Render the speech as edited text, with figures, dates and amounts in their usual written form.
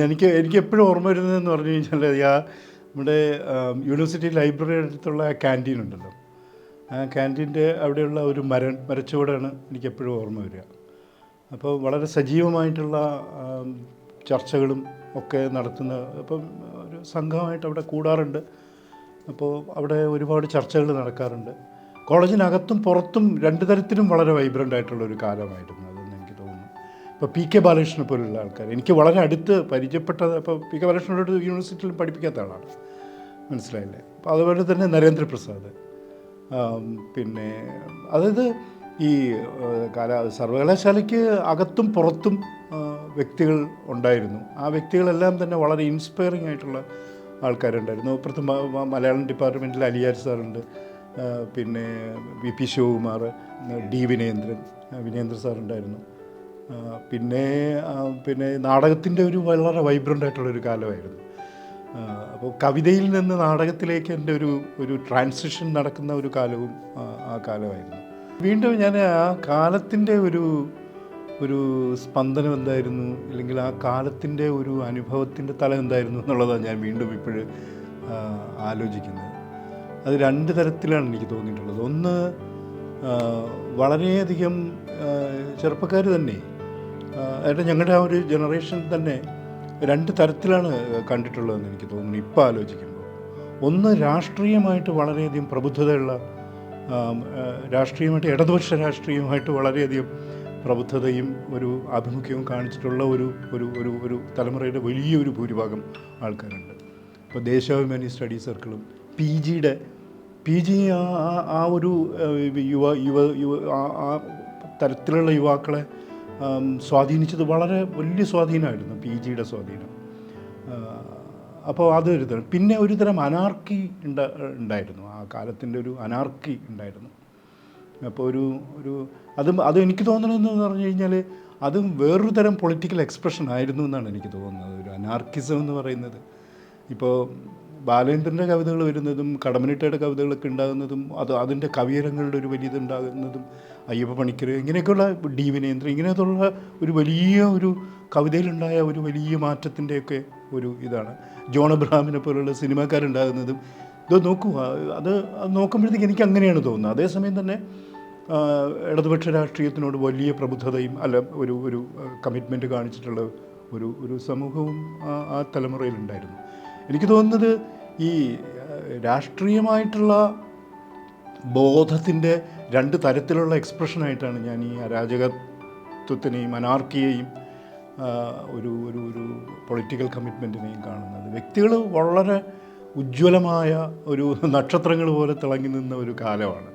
എനിക്ക് എപ്പോഴും ഓർമ്മ വരുന്നതെന്ന് പറഞ്ഞു കഴിഞ്ഞാൽ നമ്മുടെ യൂണിവേഴ്സിറ്റി ലൈബ്രറി അടുത്തുള്ള ആ ക്യാൻറ്റീൻ ഉണ്ടല്ലോ, ആ ക്യാൻറ്റീൻ്റെ അവിടെയുള്ള ഒരു മരച്ചുവടാണ് എനിക്കെപ്പോഴും ഓർമ്മ വരിക. അപ്പോൾ വളരെ സജീവമായിട്ടുള്ള ചർച്ചകളും ഒക്കെ നടത്തുന്ന, അപ്പം ഒരു സംഘമായിട്ട് അവിടെ കൂടാറുണ്ട്. അപ്പോൾ അവിടെ ഒരുപാട് ചർച്ചകൾ നടക്കാറുണ്ട്. കോളേജിനകത്തും പുറത്തും രണ്ട് തരത്തിലും വളരെ വൈബ്രൻ്റ് ആയിട്ടുള്ളൊരു കാലമായിരുന്നു അതെന്ന് എനിക്ക് തോന്നുന്നു. ഇപ്പോൾ പി കെ ബാലകൃഷ്ണനെ പോലുള്ള ആൾക്കാർ എനിക്ക് വളരെ അടുത്ത് പരിചയപ്പെട്ടത്. ഇപ്പോൾ പി കെ ബാലകൃഷ്ണനോട് യൂണിവേഴ്സിറ്റിയിൽ പഠിപ്പിക്കാത്ത ആളാണ്, മനസ്സിലായില്ലേ. അപ്പോൾ അതുപോലെ തന്നെ നരേന്ദ്രപ്രസാദ്, പിന്നെ അതായത് ഈ സർവകലാശാലയ്ക്ക് അകത്തും പുറത്തും വ്യക്തികൾ ഉണ്ടായിരുന്നു. ആ വ്യക്തികളെല്ലാം തന്നെ വളരെ ഇൻസ്പയറിംഗ് ആയിട്ടുള്ള ആൾക്കാരുണ്ടായിരുന്നു. അപ്പുറത്ത് മലയാളം ഡിപ്പാർട്ട്മെൻറ്റിൽ അലിയാർ സാറുണ്ട്, പിന്നെ V P Shivakumar, D Vinendran സാറുണ്ടായിരുന്നു. പിന്നെ നാടകത്തിൻ്റെ ഒരു വളരെ വൈബ്രൻ്റ് ആയിട്ടുള്ളൊരു കാലമായിരുന്നു. അപ്പോൾ കവിതയിൽ നിന്ന് നാടകത്തിലേക്ക് എൻ്റെ ഒരു ട്രാൻസിഷൻ നടക്കുന്ന ഒരു കാലവും ആ കാലമായിരുന്നു. വീണ്ടും ഞാൻ ആ കാലത്തിൻ്റെ ഒരു സ്പന്ദനം എന്തായിരുന്നു, അല്ലെങ്കിൽ ആ കാലത്തിൻ്റെ ഒരു അനുഭവത്തിൻ്റെ തലം എന്തായിരുന്നു എന്നുള്ളതാണ് ഞാൻ വീണ്ടും ഇപ്പോഴും ആലോചിക്കുന്നത്. അത് രണ്ട് തരത്തിലാണ് എനിക്ക് തോന്നിയിട്ടുള്ളത്. ഒന്ന്, വളരെയധികം ചെറുപ്പക്കാർ തന്നെ, അതായത് ഞങ്ങളുടെ ആ ഒരു ജനറേഷൻ തന്നെ രണ്ട് തരത്തിലാണ് കണ്ടിട്ടുള്ളതെന്ന് എനിക്ക് തോന്നുന്നു ഇപ്പോൾ ആലോചിക്കുമ്പോൾ. ഒന്ന്, രാഷ്ട്രീയമായിട്ട് വളരെയധികം പ്രബുദ്ധതയുള്ള, രാഷ്ട്രീയമായിട്ട് ഇടതുപക്ഷ രാഷ്ട്രീയമായിട്ട് വളരെയധികം പ്രബുദ്ധതയും ഒരു ആഭിമുഖ്യവും കാണിച്ചിട്ടുള്ള ഒരു തലമുറയുടെ വലിയൊരു ഭൂരിഭാഗം ആൾക്കാരുണ്ട്. ഇപ്പോൾ ദേശാഭിമാനി സ്റ്റഡി സർക്കിളും പി ജി ആ ഒരു ആ തരത്തിലുള്ള യുവാക്കളെ സ്വാധീനിച്ചത് വളരെ വലിയ സ്വാധീനമായിരുന്നു, പി ജിയുടെ സ്വാധീനം. അപ്പോൾ അതൊരു തരം. പിന്നെ ഒരു തരം അനാർക്കി ഉണ്ടായിരുന്നു, ആ കാലത്തിൻ്റെ ഒരു അനാർക്കി ഉണ്ടായിരുന്നു. അപ്പോൾ അത് എനിക്ക് തോന്നുന്നതെന്ന് പറഞ്ഞു കഴിഞ്ഞാൽ അതും വേറൊരു തരം പൊളിറ്റിക്കൽ എക്സ്പ്രഷൻ ആയിരുന്നു എന്നാണ് എനിക്ക് തോന്നുന്നത്, ഒരു അനാർക്കിസം എന്ന് പറയുന്നത്. ഇപ്പോൾ ബാലേന്ദ്രൻ്റെ കവിതകൾ വരുന്നതും കടമ്മനിട്ടയുടെ കവിതകളൊക്കെ ഉണ്ടാകുന്നതും അതിൻ്റെ കവിയരങ്ങളുടെ ഒരു വലിയതുണ്ടാകുന്നതും, അയ്യപ്പ പണിക്കർ, ഇങ്ങനെയൊക്കെയുള്ള ഡി വിനേന്ദ്രൻ, ഇങ്ങനെയൊക്കെയുള്ള ഒരു വലിയ ഒരു കവിതയിലുണ്ടായ ഒരു വലിയ മാറ്റത്തിൻ്റെയൊക്കെ ഒരു ഇതാണ്. ജോൺ അബ്രഹാമിനെ പോലുള്ള സിനിമാക്കാരുണ്ടാകുന്നതും ഇത് നോക്കൂ, അത് നോക്കുമ്പോഴത്തേക്ക് എനിക്ക് അങ്ങനെയാണ് തോന്നുന്നത്. അതേസമയം തന്നെ ഇടതുപക്ഷ രാഷ്ട്രീയത്തിനോട് വലിയ പ്രബുദ്ധതയും ഒരു കമ്മിറ്റ്മെൻറ്റ് കാണിച്ചിട്ടുള്ള ഒരു സമൂഹവും ആ തലമുറയിലുണ്ടായിരുന്നു. എനിക്ക് തോന്നുന്നത് ഈ രാഷ്ട്രീയമായിട്ടുള്ള ബോധത്തിൻ്റെ രണ്ട് തരത്തിലുള്ള എക്സ്പ്രഷനായിട്ടാണ് ഞാൻ ഈ അരാജകത്വത്തിനെയും അനാർക്കിയെയും ഒരു പൊളിറ്റിക്കൽ കമ്മിറ്റ്മെൻറ്റിനെയും കാണുന്നത്. വ്യക്തികൾ വളരെ ഉജ്ജ്വലമായ ഒരു നക്ഷത്രങ്ങൾ പോലെ തിളങ്ങി നിന്ന ഒരു കാലമാണ്.